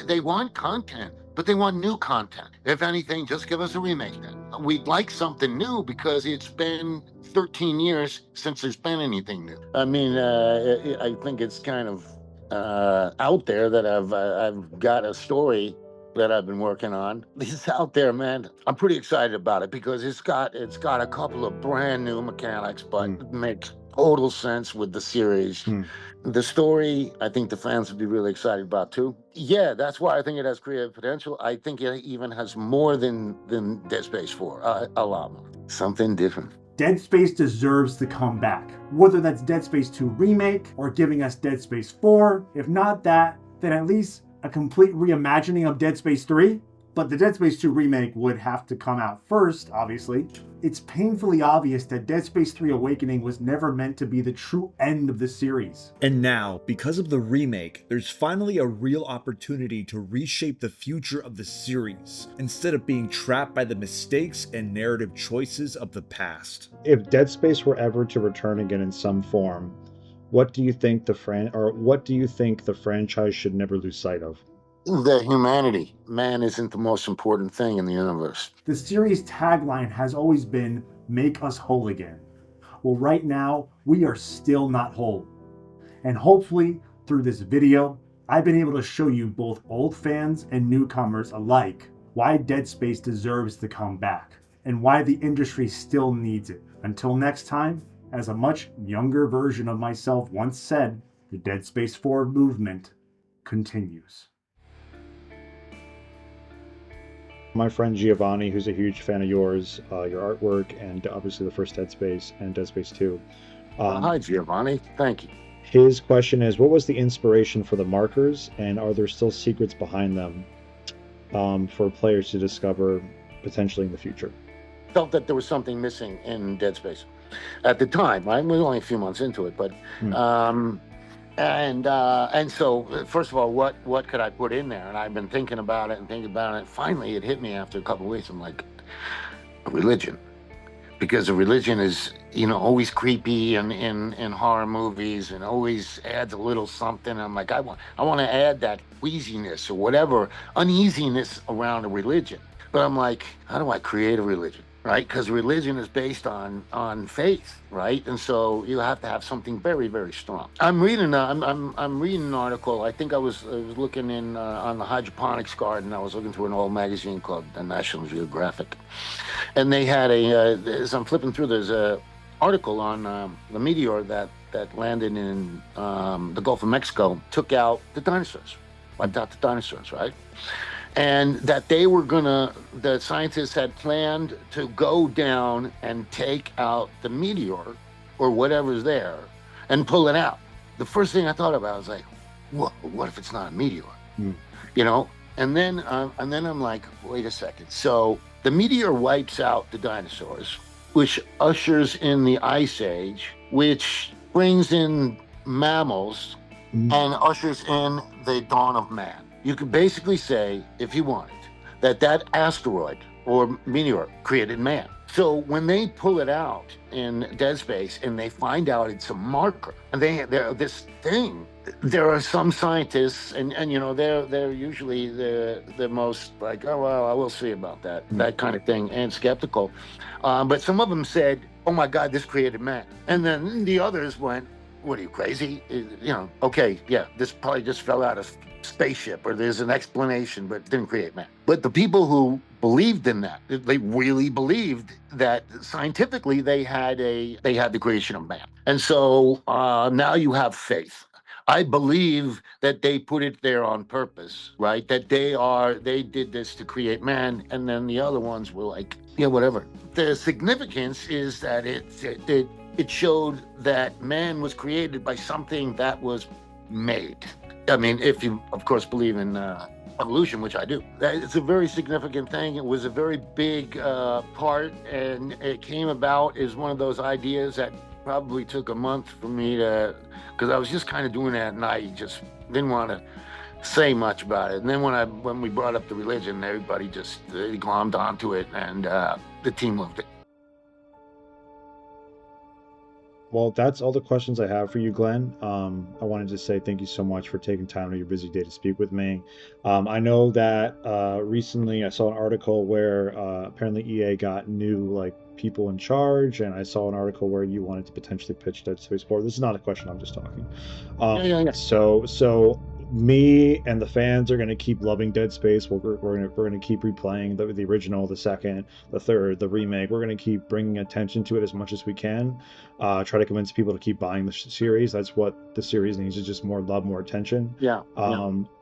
they want content, but they want new content. If anything, just give us a remake then. We'd like something new because it's been 13 years since there's been anything new. I mean, I think it's kind of out there that I've got a story that I've been working on. It's out there, man. I'm pretty excited about it because it's got a couple of brand new mechanics, but it makes total sense with the series. The story, I think the fans would be really excited about too. Yeah, that's why I think it has creative potential. I think it even has more than Dead Space 4, a lot more. Something different. Dead Space deserves to come back. Whether that's Dead Space 2 Remake or giving us Dead Space 4. If not that, then at least a complete reimagining of Dead Space 3. But the Dead Space 2 Remake would have to come out first, obviously. It's painfully obvious that Dead Space 3 Awakening was never meant to be the true end of the series. And now, because of the remake, there's finally a real opportunity to reshape the future of the series, instead of being trapped by the mistakes and narrative choices of the past. If Dead Space were ever to return again in some form, what do you think the franchise should never lose sight of? The humanity. Man isn't the most important thing in the universe. The series' tagline has always been, "Make us whole again." Well, right now, we are still not whole. And hopefully, through this video, I've been able to show you, both old fans and newcomers alike, why Dead Space deserves to come back, and why the industry still needs it. Until next time, as a much younger version of myself once said, the Dead Space 4 movement continues. My friend Giovanni, who's a huge fan of yours, your artwork, and obviously the first Dead Space and Dead Space 2. Hi, Giovanni. Thank you. His question is, what was the inspiration for the markers, and are there still secrets behind them for players to discover potentially in the future? Felt that there was something missing in Dead Space at the time. I was only a few months into it, but and so first of all, what could I put in there? And I've been thinking about it. Finally, it hit me after a couple of weeks. I'm like, religion, because a religion is, always creepy in horror movies, and always adds a little something. I'm like, I want to add that queasiness or whatever, uneasiness around a religion. But I'm like, how do I create a religion? Right, because religion is based on faith, right? And so you have to have something very, very strong. I'm reading an article. I think I was looking in on the hydroponics garden. I was looking through an old magazine called the National Geographic, and they had as I'm flipping through, there's a article on the meteor that landed in the Gulf of Mexico, took out the dinosaurs, wiped out the dinosaurs, right? And that the scientists had planned to go down and take out the meteor or whatever's there and pull it out. The first thing I thought about was like, what if it's not a meteor? And then I'm like, wait a second. So the meteor wipes out the dinosaurs, which ushers in the Ice Age, which brings in mammals and ushers in the dawn of man. You could basically say, if you wanted, that asteroid or meteor created man. So when they pull it out in Dead Space and they find out it's a marker, and they're this thing, there are some scientists, and you know, they're usually the most like, oh well, we'll see about that kind of thing, and skeptical. But some of them said, oh my God, this created man. And then the others went, what are you, crazy? You know, okay, yeah, this probably just fell out of spaceship, or there's an explanation, but it didn't create man. But the people who believed in that, they really believed that scientifically they had the creation of man. And so now you have faith. I believe that they put it there on purpose, right? That they did this to create man, and then the other ones were like, yeah, whatever. The significance is that it showed that man was created by something that was made. I mean, if you, of course, believe in evolution, which I do. It's a very significant thing. It was a very big part, and it came about as one of those ideas that probably took a month for me to, because I was just kind of doing that at night, just didn't want to say much about it. And then when we brought up the religion, everybody just glommed onto it, and the team loved it. Well, that's all the questions I have for you, Glenn. I wanted to say thank you so much for taking time out of your busy day to speak with me. I know that recently I saw an article where apparently EA got new people in charge, and I saw an article where you wanted to potentially pitch Dead Space 4. This is not a question, I'm just talking. Yeah. So me and the fans are going to keep loving Dead Space. We're going to keep replaying the original, the second, the third, the remake. We're going to keep bringing attention to it as much as we can. Try to convince people to keep buying the series. That's what the series needs, is just more love, more attention. Yeah.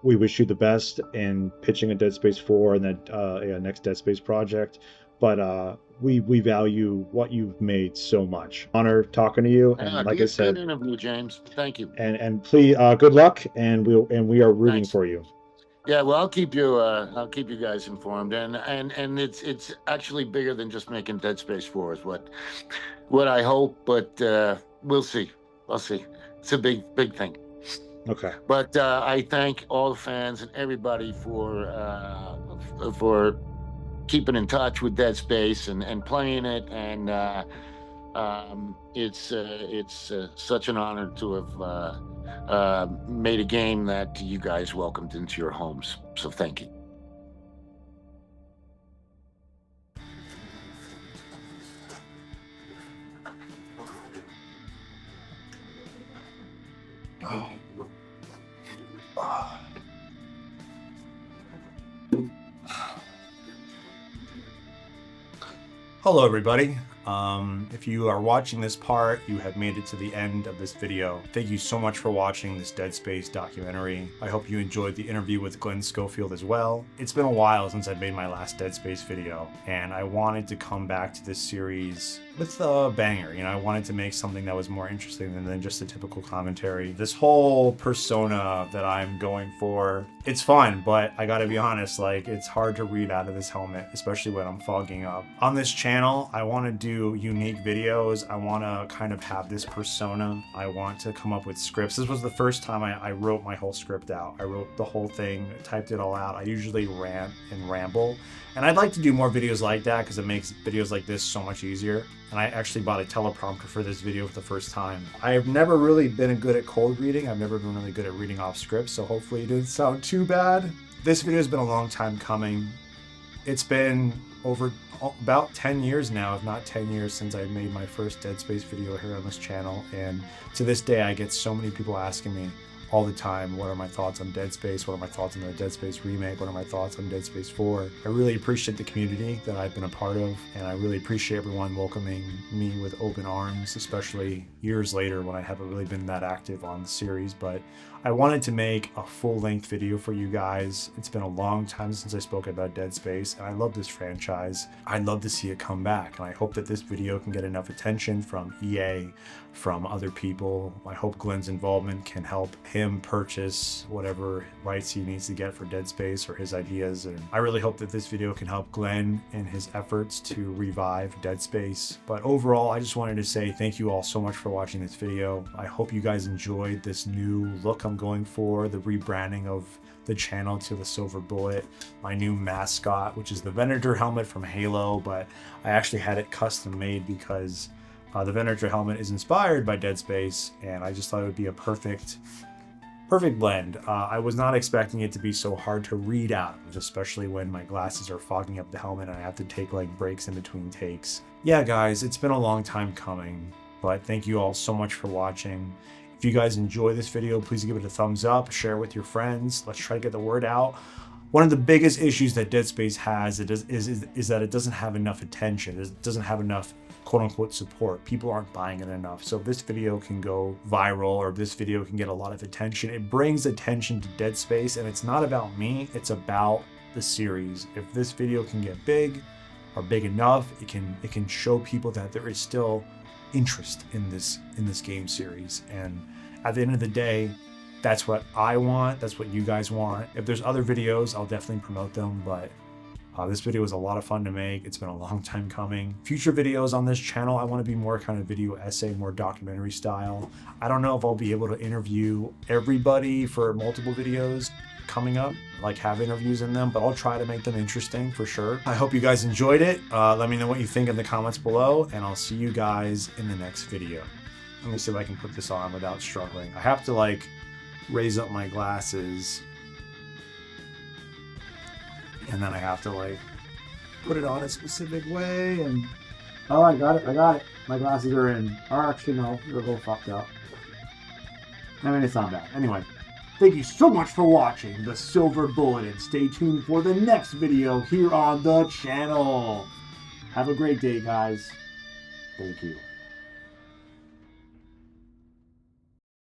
We wish you the best in pitching a Dead Space 4 and then a next Dead Space project. But we value what you've made so much. Honor talking to you, and like I said, good interview, James. Thank you. And please, good luck, and we are rooting for you. Yeah, well, I'll keep you guys informed, and it's actually bigger than just making Dead Space 4 is what I hope, but we'll see. I'll see. It's a big thing. Okay. But I thank all the fans and everybody for keeping in touch with Dead Space and playing it, and it's such an honor to have made a game that you guys welcomed into your homes. So thank you. Hello everybody. If you are watching this part, you have made it to the end of this video. Thank you so much for watching this Dead Space documentary. I hope you enjoyed the interview with Glen Schofield as well. It's been a while since I've made my last Dead Space video, and I wanted to come back to this series with a banger. You know, I wanted to make something that was more interesting than just a typical commentary. This whole persona that I'm going for, it's fun, but I gotta be honest, it's hard to read out of this helmet, especially when I'm fogging up. On this channel, I want to do unique videos. I want to kind of have this persona. I want to come up with scripts. This was the first time I wrote my whole script out. I wrote the whole thing, typed it all out. I usually rant and ramble, and I'd like to do more videos like that because it makes videos like this so much easier. And I actually bought a teleprompter for this video for the first time. I've never really been good at cold reading. I've never been really good at reading off scripts, so hopefully it didn't sound too bad. This video has been a long time coming. It's been over about 10 years now, if not 10 years, since I made my first Dead Space video here on this channel, and to this day I get so many people asking me all the time, what are my thoughts on Dead Space, what are my thoughts on the Dead Space remake, what are my thoughts on Dead Space 4. I really appreciate the community that I've been a part of, and I really appreciate everyone welcoming me with open arms, especially years later when I haven't really been that active on the series. But I wanted to make a full-length video for you guys. It's been a long time since I spoke about Dead Space, and I love this franchise. I'd love to see it come back, and I hope that this video can get enough attention from EA, from other people. I hope Glenn's involvement can help him purchase whatever rights he needs to get for Dead Space or his ideas. And I really hope that this video can help Glenn in his efforts to revive Dead Space. But overall, I just wanted to say thank you all so much for watching this video. I hope you guys enjoyed this new look I'm going for, the rebranding of the channel to the Silver Bullet, my new mascot, which is the Venator helmet from Halo, but I actually had it custom made because the Venator helmet is inspired by Dead Space, and I just thought it would be a perfect blend. I was not expecting it to be so hard to read out, especially when my glasses are fogging up the helmet and I have to take like breaks in between takes. Yeah, guys, it's been a long time coming, but thank you all so much for watching. If you guys enjoy this video, please give it a thumbs up, share it with your friends. Let's try to get the word out. One of the biggest issues that Dead Space has is that it doesn't have enough attention. It doesn't have enough quote-unquote support. People aren't buying it enough. So if this video can go viral, or if this video can get a lot of attention, it brings attention to Dead Space, and it's not about me, it's about the series. If this video can get big or big enough, it can show people that there is still interest in this game series. And at the end of the day, that's what I want, that's what you guys want. If there's other videos, I'll definitely promote them, but this video was a lot of fun to make. It's been a long time coming. Future videos on this channel, I want to be more kind of video essay, more documentary style. I don't know if I'll be able to interview everybody for multiple videos coming up, like have interviews in them, but I'll try to make them interesting for sure. I hope you guys enjoyed it. Let me know what you think in the comments below, and I'll see you guys in the next video. Let me see if I can put this on without struggling. I have to like raise up my glasses, and then I have to like put it on a specific way, and oh, I got it. My glasses are in. Or actually no, they're a little fucked up. I mean, it's not bad. Anyway, thank you so much for watching the Silver Bullet, and stay tuned for the next video here on the channel. Have a great day, guys. Thank you.